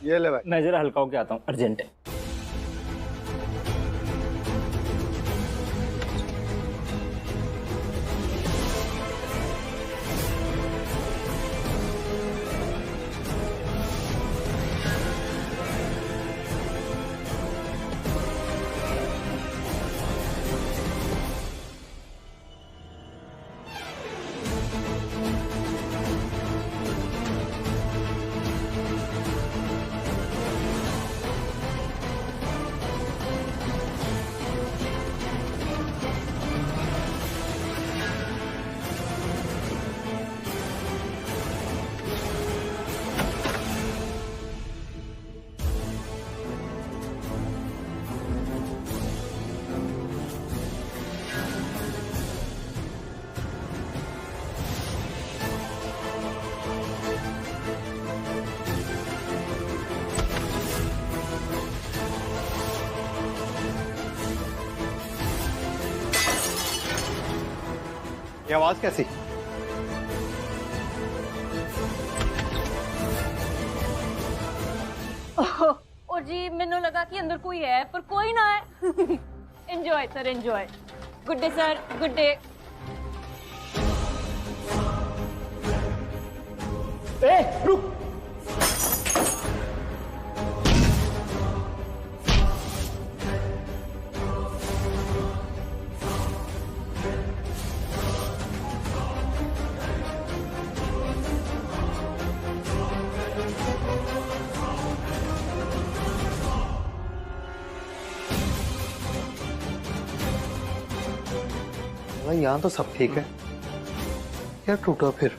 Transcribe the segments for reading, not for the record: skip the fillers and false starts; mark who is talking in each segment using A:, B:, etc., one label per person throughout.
A: ये ले भाई।
B: मैं जरा हल्का होके आता हूँ, अर्जेंट है।
A: ये आवाज कैसी?
C: और जी मैंने लगा कि अंदर कोई है पर कोई ना है। Enjoy sir enjoy. Good day sir, good day.
B: रुक।
A: भाई यहाँ तो सब ठीक है, क्या टूटा फिर?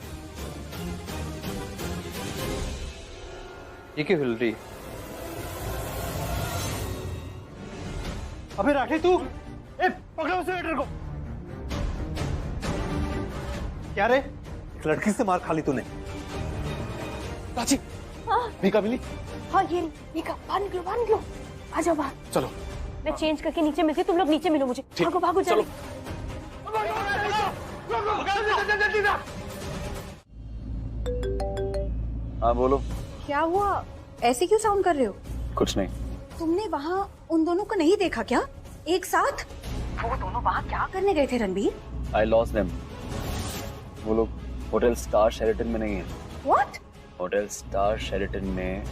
A: ये क्यों हिल रही? अबे राठी तू, पकड़ो उस वेटर को। क्या रे, एक लड़की से मार खा ली तूने? प्राची, मीका मिली?
C: हाँ ये मीका, बाहर निकलो बाहर निकलो। आ जाओ बाहर।
A: चलो
C: मैं चेंज करके नीचे मिलती हूँ, तुम लोग नीचे मिलो मुझे। भागो भागो चलो।
D: हाँ बोलो।
E: क्या हुआ, ऐसे क्यों साउंड कर रहे हो?
D: कुछ नहीं।
E: तुमने वहाँ उन दोनों को नहीं देखा क्या एक साथ? वो दोनों वहाँ क्या करने गए थे रणबीर?
D: I lost them. वो लोग होटल स्टार शेरेटन में नहीं है।
E: What?
D: होटल स्टार शेरेटन में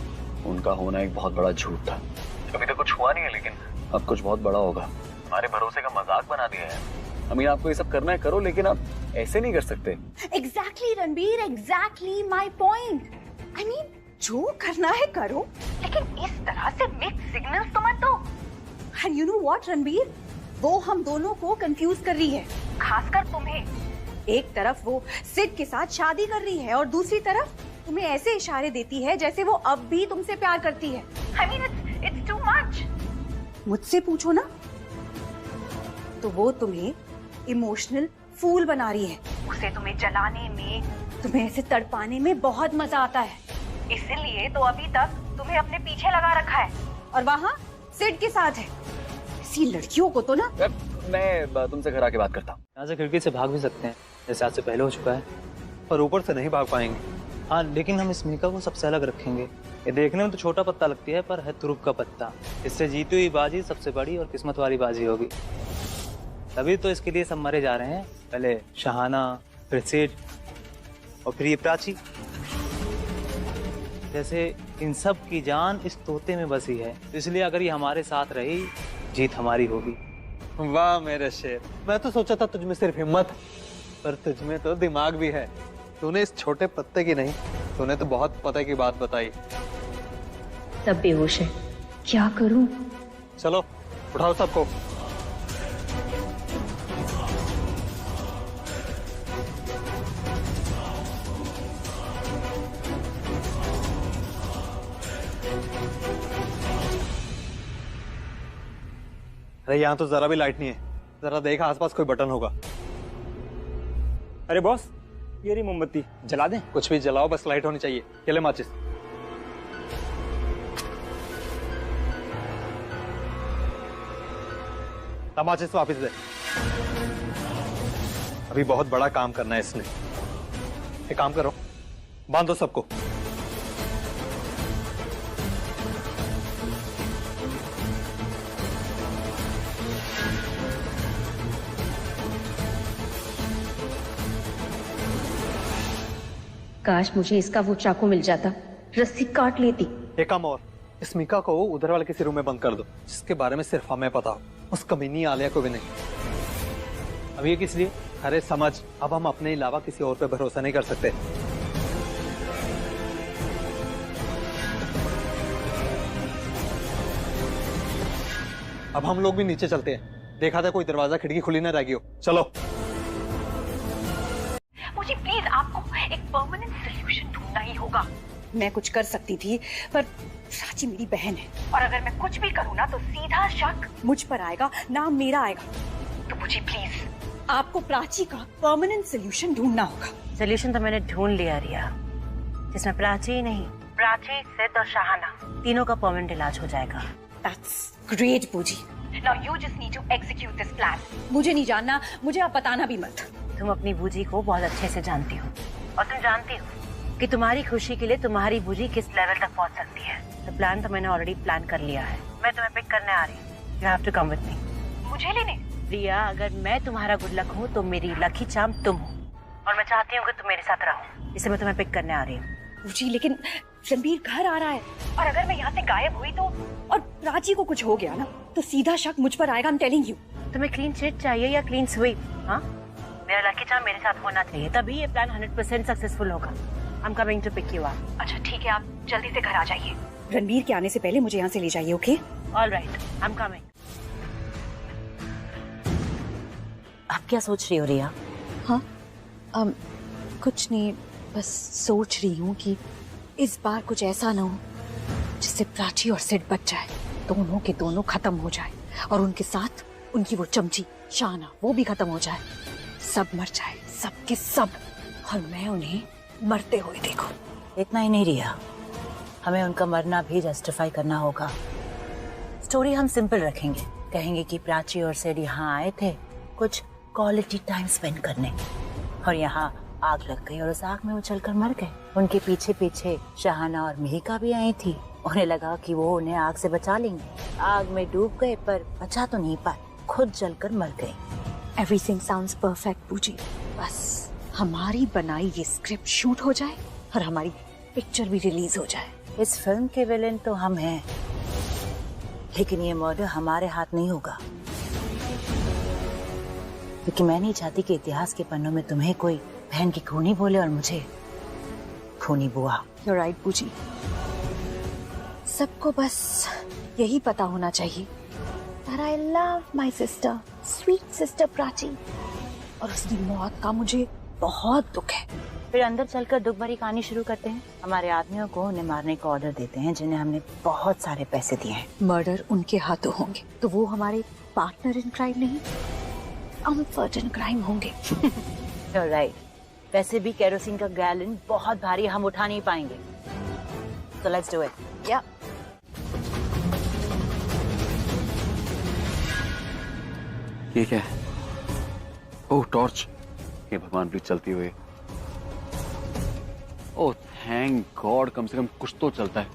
D: उनका होना एक बहुत बड़ा झूठ था। अभी तक कुछ हुआ नहीं है, लेकिन अब कुछ बहुत बड़ा होगा। हमारे भरोसे का मजाक बना दिया है। अमीन आपको ये सब करना है करो, लेकिन आप ऐसे नहीं कर सकते।
E: Exactly Ranbir, exactly my point. I mean, जो करना है करो, लेकिन इस तरह से मिक्स सिग्नल्स तो मत दो। And you know what Ranbir, वो हम दोनों को कंफ्यूज कर रही है, खासकर तुम्हें। एक तरफ वो सिड के साथ शादी कर रही है और दूसरी तरफ तुम्हें ऐसे इशारे देती है जैसे वो अब भी तुमसे प्यार करती है। I mean, it's too much. मुझसे पूछो ना, तो वो तुम्हें इमोशनल फूल बना रही है। उसे तुम्हें जलाने में, तुम्हें ऐसे तड़पाने में बहुत मजा आता है। इसीलिए तो अभी तक तुम्हें अपने पीछे लगा रखा है और वहाँ सिड के साथ है। ऐसी लड़कियों को तो ना।
D: मैं तुमसे घर आके बात करता हूँ।
B: यहाँ से खिड़की से भाग भी सकते हैं, जैसे आज से पहले हो चुका है।
A: पर ऊपर से नहीं भाग पाएंगे।
B: हाँ, लेकिन हम इस मीका को सबसे अलग रखेंगे। ये देखने में तो छोटा पत्ता लगती है, पर है तुरुप का पत्ता। इससे जीती हुई बाजी सबसे बड़ी और किस्मत वाली बाजी होगी। तभी तो इसके लिए सब मरे जा रहे हैं। पहले शहाना, फिर सिड और फिर ये प्राची। जैसे इन सब की जान इस तोते में बसी है, इसलिए अगर ये हमारे साथ रही, जीत हमारी होगी।
A: वाह मेरे शेर, मैं तो सोचा था तुझमें सिर्फ हिम्मत, पर तुझमें तो दिमाग भी है। तूने इस छोटे पत्ते की नहीं, तूने तो बहुत पते की बात बताई।
C: सब बेहोश है, क्या करूं?
A: चलो उठाओ सबको। अरे यहाँ तो जरा भी लाइट नहीं है, जरा देख आसपास कोई बटन होगा।
B: अरे बॉस, ये रही मोमबत्ती, जला दें?
A: कुछ भी जलाओ, बस लाइट होनी चाहिए। ये ले माचिस। माचिस वापस दे। अभी बहुत बड़ा काम करना है इसने। एक काम करो, बांधो सबको।
C: काश मुझे इसका वो चाकू मिल जाता, रस्सी काट लेती।
A: एक काम और, इस मीका को उधर वाले किसी रूम में बंद कर दो, जिसके बारे में सिर्फ हमें पता हो, उस कमीनी आलिया को भी नहीं।
B: अब ये किस लिए?
A: अरे समझ, अब हम अपने अलावा किसी और पे भरोसा नहीं कर सकते। अब हम लोग भी नीचे चलते हैं, देखा था कोई दरवाजा खिड़की खुली ना रह गई हो। चलो।
E: मुझे प्लीज आपको एक परमानेंट सोल्यूशन ढूंढना ही होगा। मैं कुछ कर सकती थी, पर प्राची मेरी बहन है, और अगर मैं कुछ भी करूँ ना तो सीधा शक मुझ पर आएगा, नाम मेरा आएगा। तो मुझे प्लीज आपको प्राची का परमानेंट सोल्यूशन ढूंढना होगा।
F: सोल्यूशन तो मैंने ढूंढ लिया रिया, जिसमें प्राची ही नहीं, प्राची, सिद्ध और शाहाना तीनों का परमानेंट इलाज हो जाएगा।
E: That's great, पूजी। Now you just need to execute this plan. मुझे नहीं जानना, मुझे आप बताना भी मत।
F: तुम अपनी बूजी को बहुत अच्छे से जानती हो, और तुम जानती हो कि तुम्हारी खुशी के लिए तुम्हारी बूजी किस लेवल तक पहुंच सकती है। तो प्लान तो मैंने ऑलरेडी प्लान कर लिया है। मैं तुम्हें पिक करने आ रही हूँ। You have to come with me.
E: मुझे लेने?
F: रिया, अगर मैं तुम्हारा गुड लक हूँ तो मेरी लकी चार्म तुम हो, और मैं चाहती हूँ कि तुम मेरे साथ रहो, इसलिए मैं तुम्हें पिक करने आ रही हूँ।
E: पूजी, लेकिन रणबीर घर आ रहा है, और अगर मैं यहाँ से गायब हुई तो, और प्राची को कुछ हो गया ना, तो सीधा शक मुझ पर आएगा। I'm telling you.
F: तुम्हें क्लीन चिट चाहिए या क्लीन स्वीप? हाँ, मेरा लकी चार्म मेरे साथ होना चाहिए, तभी ये प्लान 100% सक्सेसफुल होगा। I'm coming to pick you up.
E: अच्छा ठीक है, आप जल्दी से घर आ जाइए। रणबीर के आने से पहले मुझे यहाँ से ले जाइए, okay?
F: All right, I'm coming. आप क्या सोच रही हो रिया?
E: हाँ, कुछ नहीं, बस सोच रही हूँ कि इस बार कुछ ऐसा ना हो जिससे प्राची और सिड बच जाए, दोनों के दोनों खत्म हो जाए, और उनके साथ उनकी वो चमची शाना वो भी खत्म हो जाए, सब मर जाए, सब के सब, और मैं उन्हें मरते हुए देखूं।
F: इतना ही नहीं रिया, हमें उनका मरना भी जस्टिफाई करना होगा। स्टोरी हम सिंपल रखेंगे, कहेंगे कि प्राची और सिड यहाँ आए थे कुछ क्वालिटी टाइम स्पेंड करने, और यहाँ आग लग गई और उस आग में उछलकर मर गए। उनके पीछे पीछे शाहाना और मिहिका भी आई थी, उन्हें लगा कि वो उन्हें आग से बचा लेंगे। आग में डूब गए पर बचा तो नहीं पाए, खुद जलकर मर गए।
E: Everything sounds perfect, पूजी। बस हमारी बनाई ये स्क्रिप्ट शूट हो जाए और हमारी पिक्चर भी रिलीज हो जाए।
F: इस फिल्म के विलेन तो हम हैं, लेकिन ये मर्डर हमारे हाथ नहीं होगा, क्योंकि मैं नहीं चाहती कि इतिहास के पन्नों में तुम्हें कोई बहन की खूनी बोले और मुझे खूनी बुआ।
E: You're right, पूजी। सबको बस यही पता होना चाहिए that I love my sister, sweet sister Prachi, और उसकी मौत का मुझे बहुत दुख है।
F: फिर अंदर चलकर दुख भरी कहानी शुरू करते हैं। हमारे आदमियों को उन्हें मारने का ऑर्डर देते हैं, जिन्हें हमने बहुत सारे पैसे दिए हैं।
E: मर्डर उनके हाथों होंगे तो वो हमारे पार्टनर इन क्राइम नहीं, कम्फर्ट इन क्राइम होंगे।
F: You're right. वैसे भी केरोसिन का गैलन बहुत भारी, हम उठा नहीं पाएंगे। So let's do it.
E: क्या?
D: ये क्या है? ओह, टॉर्च। ये भगवान प्लीज चलती हुई। ओह थैंक गॉड, कम से कम कुछ तो चलता है।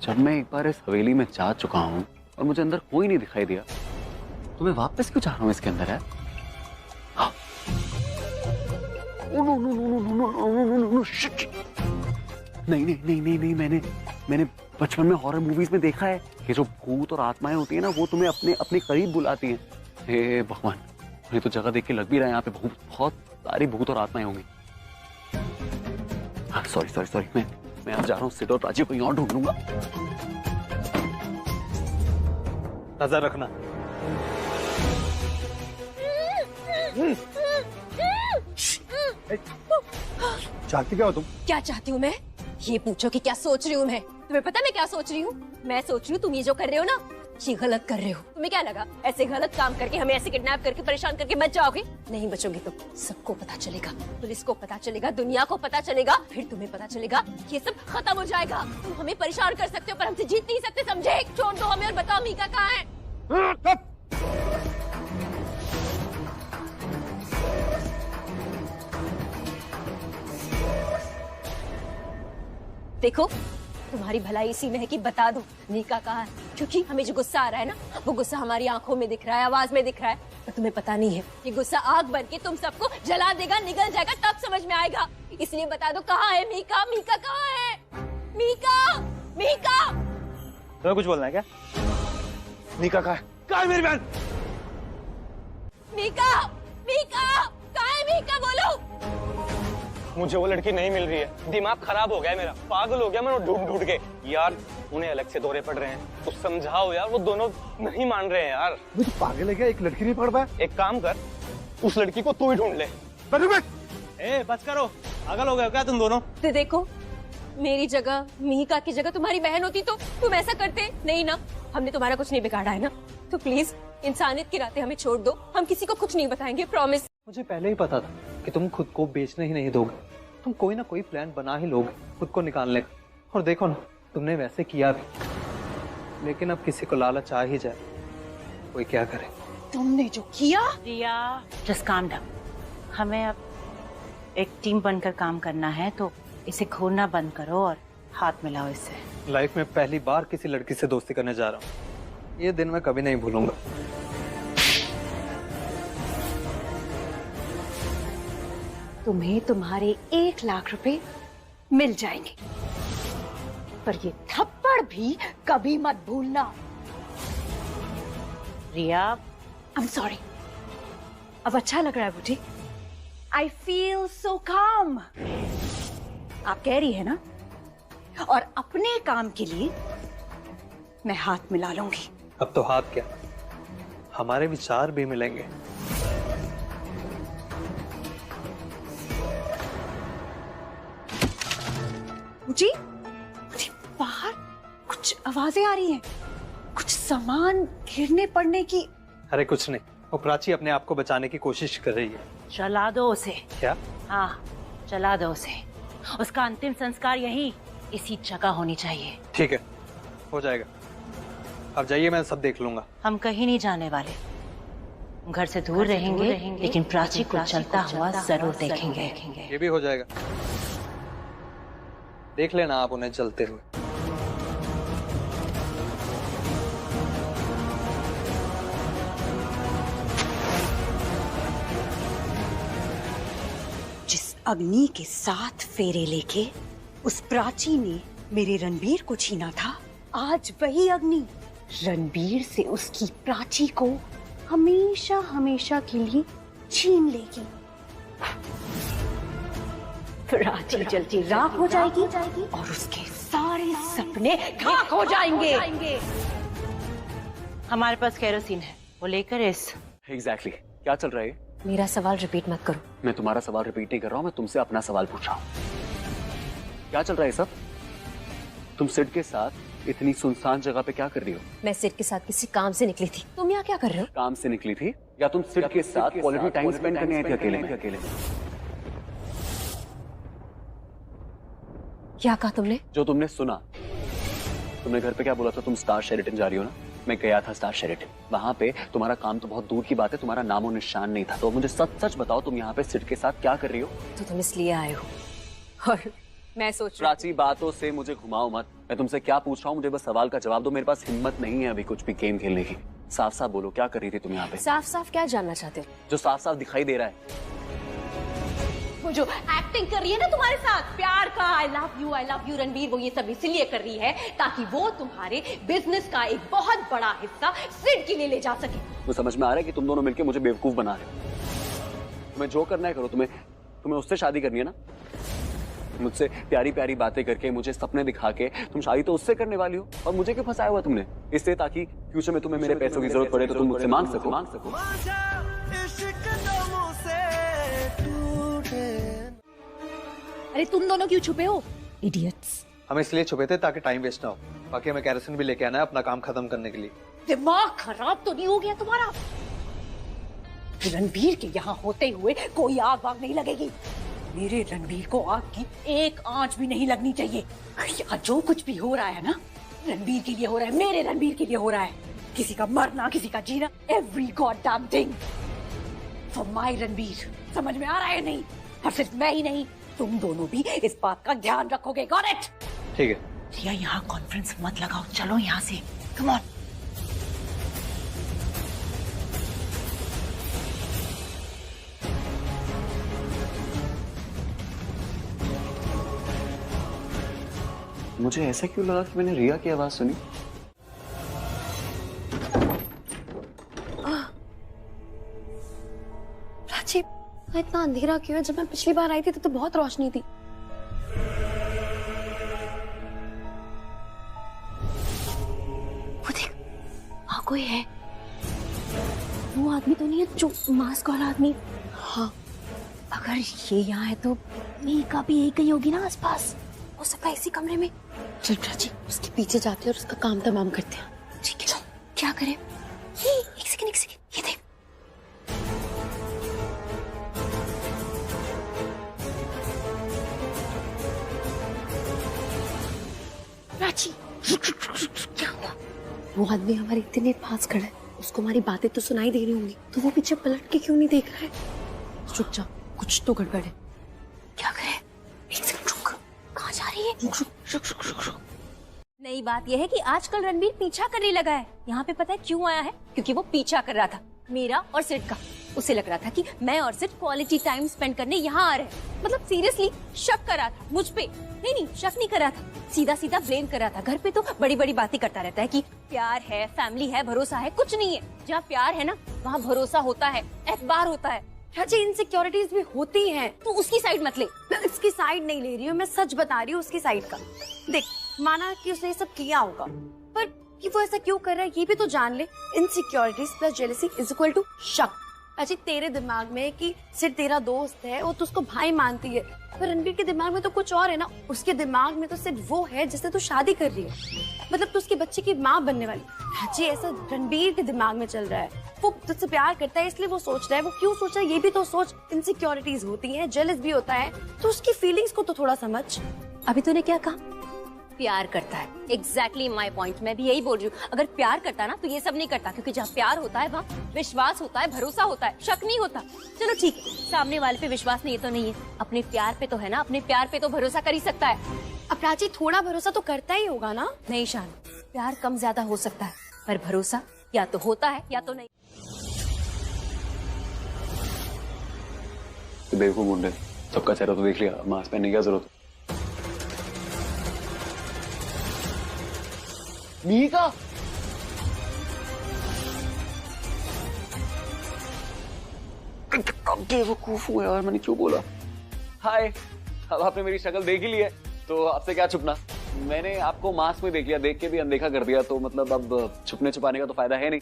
D: जब मैं एक बार इस हवेली में जा चुका हूं और मुझे अंदर कोई नहीं दिखाई दिया, तो मैं वापस क्यों जा रहा हूं इसके अंदर है? नहीं, मैंने बचपन में हॉरर मूवीज में देखा है, ये जो भूत और आत्माएं होती है ना, वो तुम्हें अपने करीब बुलाती हैं। हे भगवान, मुझे तो जगह देख के लग भी रहा है यहाँ पे बहुत सारी भूत और आत्माएं होंगी। सॉरी, मैं अब जा रहा हूँ। सिड और प्राची को कहीं और ढूंढ लूंगा।
A: नजर रखना। चाहती क्या हो तुम?
C: क्या चाहती हूँ मैं? ये पूछो कि क्या सोच रही हूँ मैं? तुम्हें पता है मैं क्या सोच रही हूँ? मैं सोच रही हूँ तुम ये जो कर रहे हो ना, ये गलत कर रहे हो। तुम्हें क्या लगा ऐसे गलत काम करके, हमें ऐसे किडनैप करके परेशान करके बच जाओगे? नहीं बचोगे तुम। सबको पता चलेगा, पुलिस को पता चलेगा, दुनिया को पता चलेगा, फिर तुम्हें पता चलेगा ये सब खत्म हो जाएगा। तुम हमें परेशान कर सकते हो पर हमसे जीत नहीं सकते, समझे? छोड़ दो हमें और बताओ मीका कहाँ है? देखो तुम्हारी भलाई इसी में है कि बता दो मीका कहाँ है, क्योंकि हमें जो गुस्सा आ रहा है ना, वो गुस्सा हमारी आंखों में दिख रहा है, आवाज में दिख रहा है, पर तुम्हें पता नहीं है ये गुस्सा आग बन के तुम सबको जला देगा, निगल जाएगा, तब समझ में आएगा। इसलिए बता दो कहाँ है मीका, मीका कहाँ है, मीका, मीका।
B: तुम्हें कुछ बोलना है क्या?
G: मीका कहाँ है मेरी बहन?
C: मीका, मीका कहाँ है मीका, बोलो।
G: मुझे वो लड़की नहीं मिल रही है, दिमाग खराब हो गया है मेरा, पागल हो गया मैं ढूंढ ढूंढ के। यार उन्हें अलग से दौरे पड़ रहे हैं, तो समझाओ यार, वो दोनों नहीं मान रहे हैं यार।
H: मुझे पागल है क्या? एक लड़की नहीं पढ़ पाया?
G: एक काम कर, उस लड़की को तू ही ढूंढ ले।
B: ए बस करो, पागल हो गए हो क्या तुम दोनों?
C: तो देखो, मेरी जगह, मीका की जगह तुम्हारी बहन होती तो तुम ऐसा करते नहीं ना। हमने तुम्हारा कुछ नहीं बिगाड़ा है ना, तो प्लीज इंसानियत की रातें हमें छोड़ दो, हम किसी को कुछ नहीं बताएंगे, प्रॉमिस।
A: मुझे पहले ही पता था कि तुम खुद को बेचने ही नहीं दोगे, तुम कोई ना कोई प्लान बना ही लोगे खुद को निकालने का। और देखो ना, तुमने वैसे किया भी, लेकिन अब किसी को लालच आ ही जाए, कोई क्या करे।
E: तुमने जो किया।
F: रिया, जस्ट काम डाउन। हमें अब एक टीम बनकर काम करना है, तो इसे घूरना बंद करो और हाथ मिलाओ इससे।
A: लाइफ में पहली बार किसी लड़की से दोस्ती करने जा रहा हूँ, ये दिन मैं कभी नहीं भूलूंगा।
E: तुम्हें तुम्हारे 1 लाख रुपए मिल जाएंगे, पर ये थप्पड़ भी कभी मत भूलना।
F: रिया,
E: आई एम सॉरी। अब अच्छा लग रहा है मुझे। आई फील सो काम। आप कह रही है ना, और अपने काम के लिए मैं हाथ मिला लूंगी।
A: अब तो हाथ क्या, हमारे विचार भी मिलेंगे।
E: मुझे बाहर कुछ आवाजें आ रही हैं, कुछ सामान गिरने पड़ने की।
A: अरे कुछ नहीं, वो प्राची अपने आप को बचाने की कोशिश कर रही है।
F: चला दो उसे।
A: क्या?
F: हाँ, चला दो उसे। उसका अंतिम संस्कार यही इसी जगह होनी चाहिए।
A: ठीक है, हो जाएगा। अब जाइए, मैं सब देख लूंगा।
F: हम कहीं नहीं जाने वाले, घर से दूर रहेंगे, लेकिन प्राची को चलता हुआ जरूर देखेंगे।
A: ये भी हो जाएगा, देख लेना आप उन्हें चलते हुए।
E: जिस अग्नि के साथ फेरे लेके उस प्राची ने मेरे रणबीर को छीना था, आज वही अग्नि रणबीर से उसकी प्राची को हमेशा हमेशा के लिए छीन लेगी। प्राची जलती राख हो जाएगी और उसके सारे सपने खाक हो जाएंगे।
F: हमारे पास केरोसिन है, वो लेकर इस।
D: एग्जैक्टली क्या चल रहा है?
C: मेरा सवाल रिपीट मत करो।
D: मैं तुम्हारा सवाल रिपीट नहीं कर रहा हूँ, मैं तुमसे अपना सवाल पूछ रहा हूँ। क्या चल रहा है सब? तुम सिड के साथ इतनी सुनसान जगह पे क्या कर रही हो?
C: मैं सिड के साथ किसी काम से निकली थी। तुम यहाँ क्या कर रहे हो?
D: काम से निकली थी या तुम सिड के साथ क्वालिटी टाइम स्पेंड करने आई थी अकेले?
C: क्या कहा तुमने?
D: जो तुमने सुना, तुमने घर पे क्या बोला था? तुम स्टार शेरेटन जा रही हो ना? मैं गया था स्टार शेरेटन, वहां पे तुम्हारा काम तो बहुत दूर की बात है, तुम्हारा नामो निशान नहीं था। तो मुझे सच सच बताओ, तुम यहाँ पे सिड के साथ क्या कर रही हो?
C: तो तुम इसलिए आए हो, और मैं सोच रही
D: प्राची बातों से मुझे घुमाओ मत। मैं तुमसे क्या पूछ रहा हूँ, मुझे बस सवाल का जवाब दो। मेरे पास हिम्मत नहीं है अभी कुछ भी गेम खेलने की। साफ साफ बोलो, क्या कर रही थी तुम यहाँ पे?
C: साफ साफ क्या जानना चाहते हो?
D: जो साफ साफ दिखाई दे रहा है।
C: वो जो एक्टिंग कर रही है ना तुम्हारे साथ, प्यार का, आई लव यू रणबीर, वो ये सब इसलिए कर रही है ताकि वो तुम्हारे बिजनेस का एक बहुत बड़ा हिस्सा सिड के लिए ले जा सके।
D: वो समझ में आ रहा है कि तुम दोनों मिलकर मुझे बेवकूफ बना रहे हो। तुम्हें जो करना है करो। तुम्हें उससे शादी करनी है ना? मुझसे प्यारी प्यारी बातें करके, मुझे सपने दिखा के तुम शादी तो उससे करने वाली हो, और मुझे क्यों फंसाया हुआ तुमने? इससे ताकि फ्यूचर में तुम्हें मेरे पैसों की जरूरत पड़े तो तुम मुझसे मांग सको।
E: अरे तुम दोनों क्यों छुपे हो, इडियट्स?
A: हम इसलिए छुपे थे ताकि टाइम वेस्ट ना हो, बाकी हमें केरोसिन भी लेके आना है अपना काम खत्म करने के लिए।
E: दिमाग खराब तो नहीं हो गया तुम्हारा? रणबीर के यहाँ होते हुए कोई आग वाग नहीं लगेगी। मेरे रणबीर को आग की एक आंच भी नहीं लगनी चाहिए। यहाँ जो कुछ भी हो रहा है ना, रणबीर के लिए हो रहा है, मेरे रणबीर के लिए हो रहा है। किसी का मरना, किसी का जीना, every god damn thing for my Ranbir. समझ में आ रहा है नहीं? और सिर्फ मैं ही नहीं, तुम दोनों भी इस बात का ध्यान रखोगे। Got it?
A: ठीक है,
F: रिया यहाँ कॉन्फ्रेंस मत लगाओ, चलो यहाँ से, कम ऑन।
D: मुझे ऐसा क्यों लगा कि मैंने रिया की आवाज सुनी?
C: प्राची, इतना अंधेरा क्यों है? जब मैं पिछली बार आई थी तो बहुत रोशनी थी। वो देख, वहाँ कोई है। वो आदमी तो नहीं है जो मास्क वाला आदमी? हाँ, अगर ये यहाँ है तो मीका भी यही कहीं होगी ना आसपास। हो सकता है इसी कमरे में। चल प्राची, उसके पीछे जाते हैं और उसका काम तमाम करते हैं। ठीक है, चल। क्या करें? एक सेकंड, ये देख। प्राची, क्या हुआ? वो आदमी हमारे इतने पास खड़ा है, उसको हमारी बातें तो सुनाई दे रही होंगी, तो वो पीछे पलट के क्यों नहीं देख रहा है? चुप जा, कुछ तो गड़बड़ है। क्या करें? एक सेकंड रुक। कहाँ जा रही है? रुक। नई बात यह है कि आजकल रणबीर पीछा करने लगा है। यहाँ पे पता है क्यों आया है? क्योंकि वो पीछा कर रहा था मेरा और सिड का। उसे लग रहा था कि मैं और सिड क्वालिटी टाइम स्पेंड करने यहाँ आ रहे हैं। मतलब सीरियसली शक कर रहा था मुझ पे। नहीं, शक नहीं कर रहा था, सीधा सीधा ब्लेम कर रहा था। घर पे तो बड़ी बड़ी बातें करता रहता है कि प्यार है, फैमिली है, भरोसा है। कुछ नहीं है। जहाँ प्यार है ना, वहाँ भरोसा होता है, एतबार होता है। प्राची, इनसिक्योरिटीज भी होती हैं। तू उसकी साइड मत ले। मैं उसकी साइड नहीं ले रही हूँ, मैं सच बता रही हूँ उसकी साइड का। देख, माना कि उसने ये सब किया होगा, पर कि वो ऐसा क्यों कर रहा है ये भी तो जान ले। Insecurities plus jealousy is equal to शक। प्राची, तेरे दिमाग में कि सिर्फ तेरा दोस्त है, वो तो उसको भाई मानती है, पर रणबीर के दिमाग में तो कुछ और है ना। उसके दिमाग में तो सिर्फ वो है जिससे तू शादी कर रही है। मतलब तू उसके बच्चे की माँ बनने वाली। प्राची, ऐसा रणबीर के दिमाग में चल रहा है। वो तुझसे प्यार करता है इसलिए वो सोच रहा है। वो क्यों सोच रहा है ये भी तो सोच। इनसिक्योरिटीज होती हैं, जेलस भी होता है, तो उसकी फीलिंग्स को तो थोड़ा समझ। अभी तूने क्या कहा? प्यार करता है। Exactly my point. मैं भी यही बोल रही हूँ। अगर प्यार करता ना तो ये सब नहीं करता, क्योंकि जहाँ प्यार होता है वहाँ विश्वास होता है, भरोसा होता है, शक नहीं होता। चलो ठीक है, सामने वाले पे विश्वास नहीं है तो नहीं है, अपने प्यार पे तो है ना। अपने प्यार पे तो भरोसा कर ही सकता है। अब प्राची, थोड़ा भरोसा तो करता ही होगा ना? नहीं शान, प्यार कम ज्यादा हो सकता है, पर भरोसा या तो होता है या तो नहीं।
D: बेवकूफ मुंडे, सबका चेहरा तो देख लिया, मास्क पहनने की क्या जरूरत? मीका, बेवकूफ हूँ यार, मैंने क्यों बोला? हाय, अब आपने मेरी शक्ल देख ही ली है तो आपसे क्या छुपना। मैंने आपको मास्क में देख लिया, देख के भी अनदेखा कर दिया, तो मतलब अब छुपने छुपाने का तो फायदा है नहीं।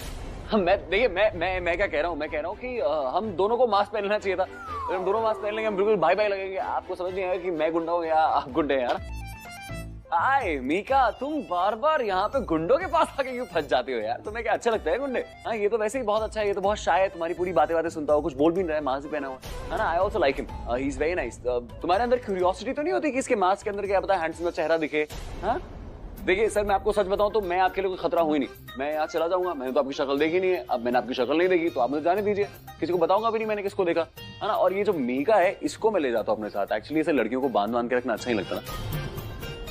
D: मैं देखिए, मैं क्या कह रहा हूँ, मैं कह रहा हूँ कि हम दोनों को मास्क पहनना चाहिए था। अगर हम दोनों मास्क पहन लेंगे हम बिल्कुल भाई भाई लगेंगे। आपको समझ नहीं आएगा कि मैं गुंडा हूँ या आप गुंडे हैं यार। हाय मीका, तुम बार बार यहाँ पे गुंडों के पास आके क्यों फंस जाती हो यार? तुम्हें क्या अच्छा लगता है गुंडे? हाँ, ये तो वैसे ही बहुत अच्छा है, ये तो बहुत शाय है, तुम्हारी पूरी बातें सुनता हो, कुछ बोल भी नहीं रहा है, मास्क भी पहना हुआ है ना। I also like him, he is very nice. तुम्हारे अंदर क्यूरियोसिटी तो नहीं होती कि इसके मास्क के अंदर क्या पता हैंडसम चेहरा दिखे? हाँ देखिए सर, मैं आपको सच बताऊं तो मैं आपके लिए कोई खतरा हुई नहीं। मैं यहाँ चला जाऊंगा, मैंने तो आपकी शक्ल देखी नहीं है। अब मैंने आपकी शक्ल नहीं देखी तो आप मुझे जाने दीजिए, किसी को बताऊंगा भी नहीं मैंने किसको देखा, है ना। और ये जो मीका है, इसको मैं ले जाता हूँ अपने साथ। एक्चुअली ऐसे लड़कियों को बांध के रखना अच्छा ही लगता ना।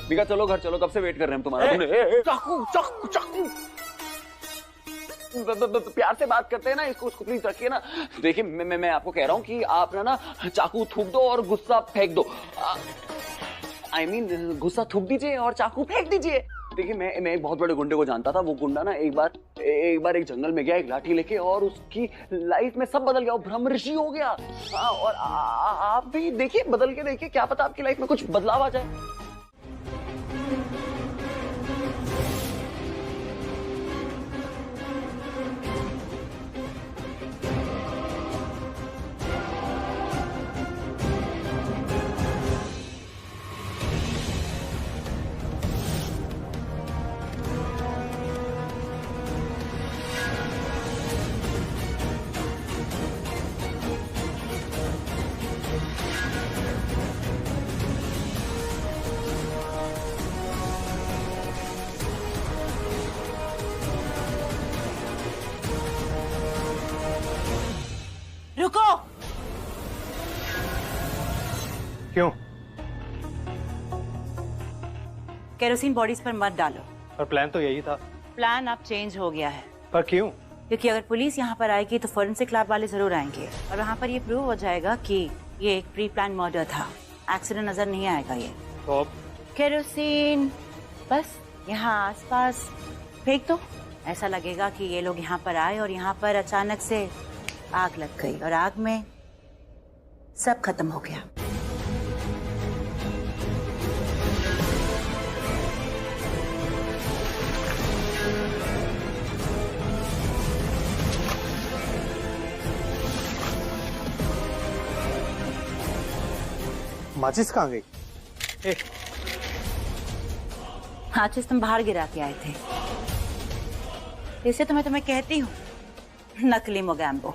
D: मीका चलो घर चलो, कब से वेट कर रहे हैं तुम्हारा। चाकू चाकू चाकू, प्यार से बात करते हैं ना, इसको प्लीज रखिए ना। देखिए मैं आपको कह रहा हूँ कि आप ना चाकू थूक दो और गुस्सा फेंक दो। I mean, गुस्सा थूक दीजिए और चाकू फेंक दीजिए। देखिए मैं एक बहुत बड़े गुंडे को जानता था। वो गुंडा ना एक बार एक जंगल में गया एक लाठी लेके, और उसकी लाइफ में सब बदल गया, वो ब्रह्म ऋषि हो गया। हाँ, और आप भी देखिए, बदल के देखिए, क्या पता आपकी लाइफ में कुछ बदलाव आ जाए।
F: केरोसिन बॉडीज पर मत डालो।
A: पर प्लान तो यही था।
F: प्लान अब चेंज हो गया है।
A: पर क्यों?
F: क्योंकि अगर पुलिस यहाँ पर आएगी तो फोरेंसिक लैब वाले जरूर आएंगे और वहाँ पर ये प्रूव हो जाएगा कि ये एक प्री प्लान मर्डर था। एक्सीडेंट नजर नहीं आएगा ये।
A: तो अब
F: केरोसिन बस यहाँ आसपास फेंक दो। ऐसा लगेगा कि ये लोग यहाँ पर आए और यहाँ पर अचानक से आग लग गई और आग में सब खत्म हो गया।
A: माचिस कहाँ गई?
F: माचिस तुम बाहर गिरा के आए थे, इसे तो मैं तुम्हें कहती हूँ नकली मोगैम्बो।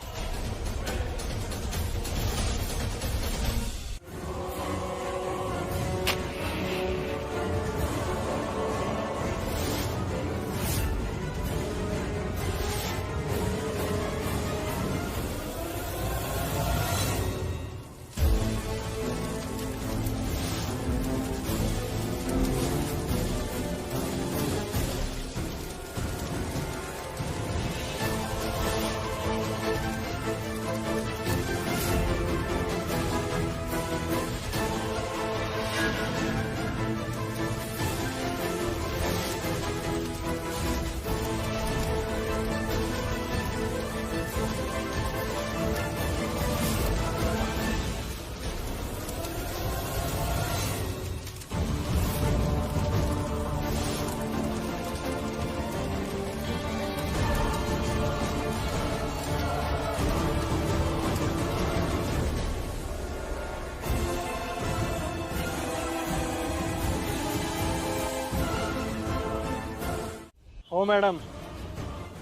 A: ओ मैडम,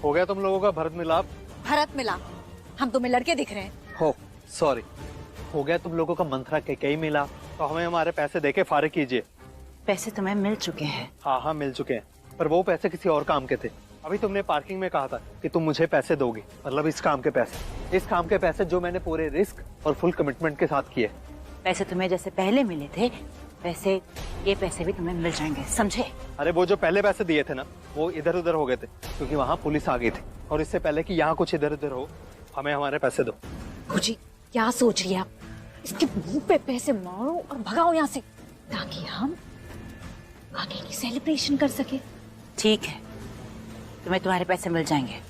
A: हो गया तुम लोगों का भरत मिलाप?
C: भरत मिला? हम तुम्हें लड़के दिख रहे हैं?
A: हो सॉरी, हो गया तुम लोगों का मंत्रा के मिला। तो हमें हमारे पैसे देके फारिग कीजिए।
F: पैसे तुम्हें मिल चुके हैं।
A: हाँ हाँ मिल चुके हैं, पर वो पैसे किसी और काम के थे। अभी तुमने पार्किंग में कहा था कि तुम मुझे पैसे दोगी, मतलब इस काम के पैसे। इस काम के पैसे जो मैंने पूरे रिस्क और फुल कमिटमेंट के साथ किए।
F: पैसे तुम्हें जैसे पहले मिले थे वैसे ये पैसे भी तुम्हें मिल जाएंगे, समझे?
A: अरे वो जो पहले पैसे दिए थे ना, वो इधर उधर हो गए थे क्योंकि वहाँ पुलिस आ गई थी। और इससे पहले कि यहाँ कुछ इधर उधर हो, हमें हमारे पैसे दो।
C: जी क्या सोच रही है आप? इसके मुंह पे पैसे मारो और भगाओ यहाँ से, ताकि हम आगे की सेलिब्रेशन कर सके।
F: ठीक है, तुम्हें तुम्हारे पैसे मिल जाएंगे।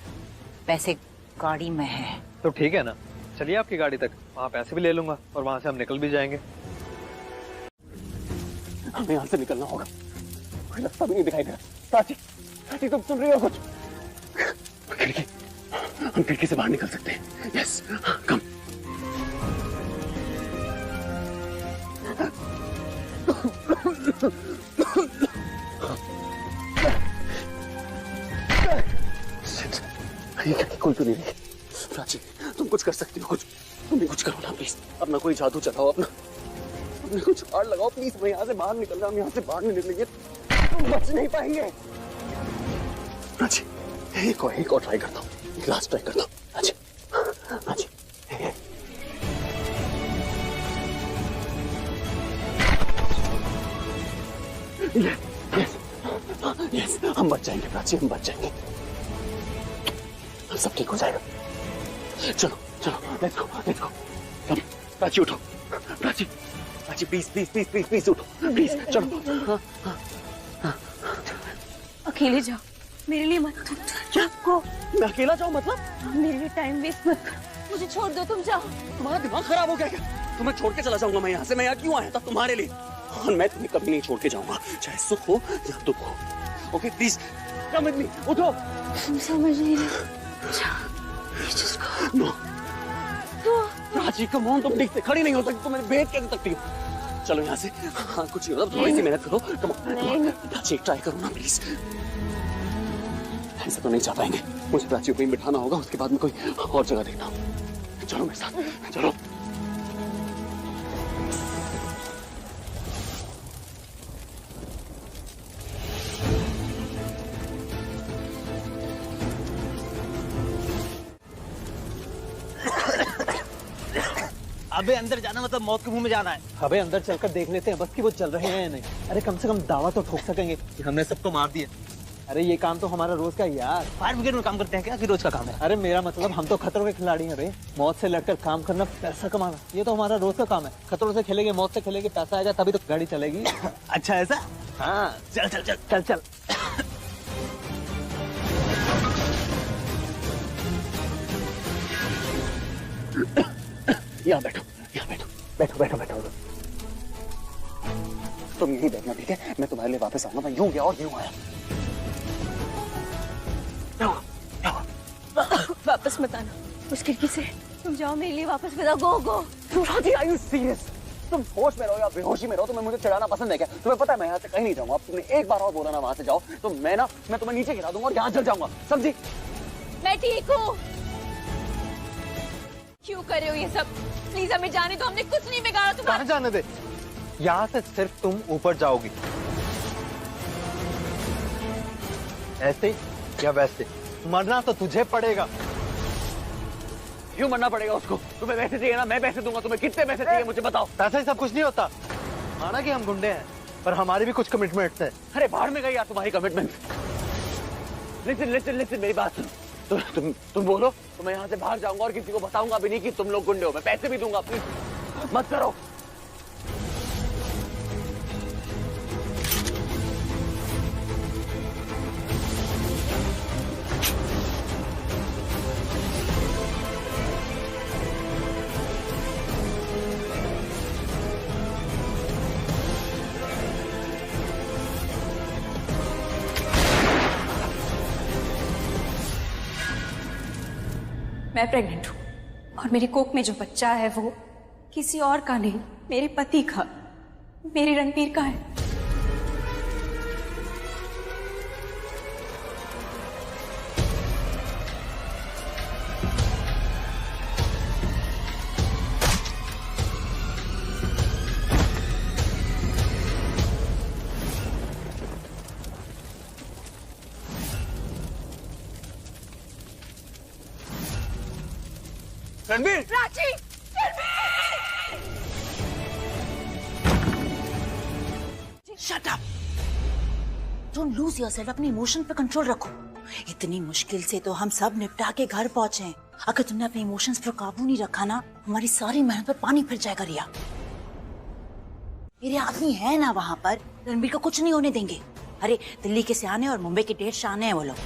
F: पैसे गाड़ी में है।
A: तो ठीक है ना, चलिए आपकी गाड़ी तक, वहाँ पैसे भी ले लूंगा और वहाँ से हम निकल भी जाएंगे।
G: हमें यहाँ से निकलना होगा, कोई रास्ता भी नहीं दिखाई दे रहा। प्राची, प्राची तुम सुन रही हो कुछ? खिड़की, हम खिड़की से बाहर निकल सकते हैं। यस, कम। ये खिड़की खुल क्यों नहीं रही? प्राची तुम कुछ कर सकती हो, कुछ तुम भी कुछ करो ना प्लीज। अपना कोई जादू चलाओ, अपना कुछ और लगाओ प्लीज। मैं यहाँ से बाहर निकल रहा हूँ, यहाँ से बाहर नहीं निकलेंगे तुम बच नहीं पाएंगे। अच्छा एक और ट्राई करता हूँ, एक लास्ट ट्राई करता हूँ। अच्छा यस हम बच जाएंगे प्राची, हम बच जाएंगे, सब ठीक हो जाएगा। चलो चलो लेट्स गो। कम प्राची उठो, प्राची प्लीज उठो प्लीज, चलो।
C: अकेले जाओ, मेरे लिए मत।
G: क्या? मैं अकेला जाऊँ मतलब?
C: मेरे लिए टाइम वेस्ट मत, मुझे छोड़ दो, तुम जाओ।
G: तुम्हारा दिमाग खराब हो गया क्या? तुम्हें छोड़ के चला जाऊंगा मैं यहाँ से? मैं यहाँ क्यों आया था? तुम्हारे लिए। और मैं तुम्हें कभी नहीं छोड़ के जाऊंगा, चाहे सुख हो या दुख हो। Okay please come with me, उठो।
C: तुम समझ नहीं रहे।
G: नो प्राची कम ऑन, तुम ठीक से खड़ी नहीं हो सकती, तुम मेरे भेद कैसे सकती हो? चलो यहाँ से। हाँ कुछ नहीं होता, थोड़ी सी मेहनत करो। कम ऑन प्राची, एक ट्राई करो ना प्लीज। ऐसा तो नहीं जा पाएंगे, मुझे प्राची को कहीं बिठाना होगा, उसके बाद में कोई और जगह देखना होगा। चलो मेरे साथ, चलो।
B: अबे अंदर जाना मतलब मौत के मुंह में जाना है।
A: अबे अंदर चलकर देख लेते हैं बस कि वो चल रहे हैं या नहीं। अरे कम से कम दावा तो ठोक सकेंगे कि हमने सबको मार दिया। अरे ये काम तो हमारा रोज का ही यार।
B: फायर ब्रिगेड में काम करते हैं क्या कि रोज का काम है?
A: अरे मेरा मतलब हम तो खतरों के खिलाड़ी हैं रे। मौत से लड़कर काम करना, पैसा कमाना, ये तो हमारा रोज का काम है। खतरों से खेलेंगे, मौत से खेलेंगे, पैसा आएगा तभी तो गाड़ी चलेगी।
B: अच्छा ऐसा?
A: हाँ
B: चल चल चल
A: चल चल।
G: यहाँ बैठो, यहाँ बैठो, बैठो बैठो बैठो। तुम यही बैठना, ठीक है? मैं तुम्हारे लिए वापस आऊंगा। मैं यूं गया और यूं आया।
C: वापस मत आना उस खिड़की से। तुम जाओ मेरे लिए वापस बता। गो गो।
G: Are you serious? तुम होश में रहो या बेहोशी में रहो, तुम्हें मुझे चिढ़ाना पसंद है क्या? तुम्हें पता है मैं यहाँ से कहीं नहीं जाऊंगा। अब तुमने एक बार और बोला ना वहां से जाओ तो मैं तुम्हें नीचे गिरा दूंगा और यहाँ चल जाऊंगा, समझी?
C: मैं ठीक हूँ। क्यों कर रहे हो ये सब? प्लीज हमें जाने दो, हमने कुछ नहीं बिगाड़ा तुम्हारा।
A: कहाँ जाने दे? यहाँ से सिर्फ तुम ऊपर जाओगी, ऐसे या वैसे। मरना तो तुझे पड़ेगा।
G: क्यों मरना पड़ेगा उसको? तुम्हें पैसे चाहिए ना, मैं पैसे दूंगा। तुम्हें कितने पैसे चाहिए मुझे बताओ।
A: पैसे ही सब कुछ नहीं होता। माना कि हम गुंडे हैं पर हमारी भी कुछ कमिटमेंट्स हैं।
G: अरे बाहर में गई यार तुम्हारी कमिटमेंट। लिसन लिसन लिसन, मेरी बात सुनो। तुम बोलो तो मैं यहाँ से बाहर जाऊंगा और किसी को बताऊंगा भी नहीं कि तुम लोग गुंडे हो। मैं पैसे भी दूंगा, प्लीज मत करो।
E: मैं प्रेग्नेंट हूँ और मेरी कोख में जो बच्चा है वो किसी और का नहीं, मेरे पति का, मेरे रणबीर का है।
G: Ranbir!
C: Prachi!
F: Shut up. Don't lose yourself, अपने इमोशन पे कंट्रोल रखो। इतनी मुश्किल से तो हम सब निपटा के घर पहुंचे हैं। अगर तुमने अपने इमोशंस पर काबू नहीं रखा ना, हमारी सारी मेहनत पर पानी फिर जाएगा। रिया, मेरे आदमी है ना वहां पर, रणबीर को कुछ नहीं होने देंगे। अरे दिल्ली के सियाने और मुंबई के 1.5 शाने हैं वो लोग।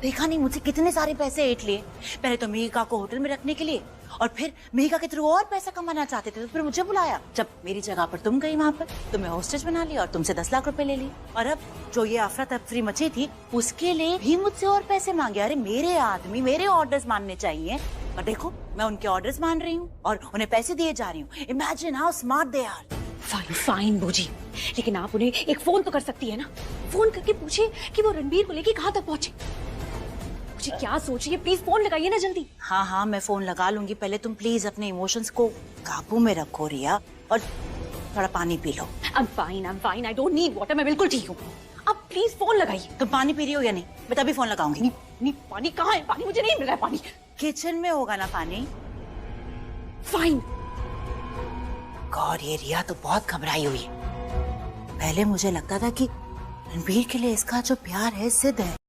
F: देखा नहीं मुझसे कितने सारे पैसे ऐंठ लिए। पहले तो मेघा को होटल में रखने के लिए और फिर मेघा के थ्रू और पैसा कमाना चाहते थे तो फिर मुझे बुलाया। जब मेरी जगह पर तुम गई वहां पर, तुम्हें होस्टेज बना लिया और तुमसे 10 लाख रुपए ले ली। और अब जो ये अफरा तफरी मची थी उसके लिए भी मुझसे और पैसे मांगे। अरे मेरे आदमी मेरे ऑर्डर्स मानने चाहिए और देखो मैं उनके ऑर्डर्स मान रही हूँ और उन्हें पैसे दिए जा रही हूँ। Imagine how smart they are.
E: Fine fine बूजी, लेकिन आप उन्हें एक फोन तो कर सकती है ना। फोन करके पूछे कि वो रणबीर को लेके कहाँ तक पहुंचे। मुझे क्या सोच रही है, प्लीज फोन लगाइए ना जल्दी।
F: हाँ हाँ मैं फोन लगा लूंगी। पहले तुम प्लीज अपने इमोशंस को काबू में रखो रिया, और थोड़ा पानी P low.
E: I am fine, I don't need water, मैं बिल्कुल ठीक हूँ। अब प्लीज फोन लगाइए।
F: तुम पानी पी रही हो या नहीं? मैं तभी फोन लगाऊंगी।
E: नहीं पानी कहाँ है? पानी मुझे नहीं मिल रहा है। पानी
F: किचन में होगा ना पानी।
E: फाइन।
F: गॉड, ये रिया तो बहुत घबराई हुई है। पहले मुझे लगता था कि रणबीर के लिए इसका जो प्यार है जिद है।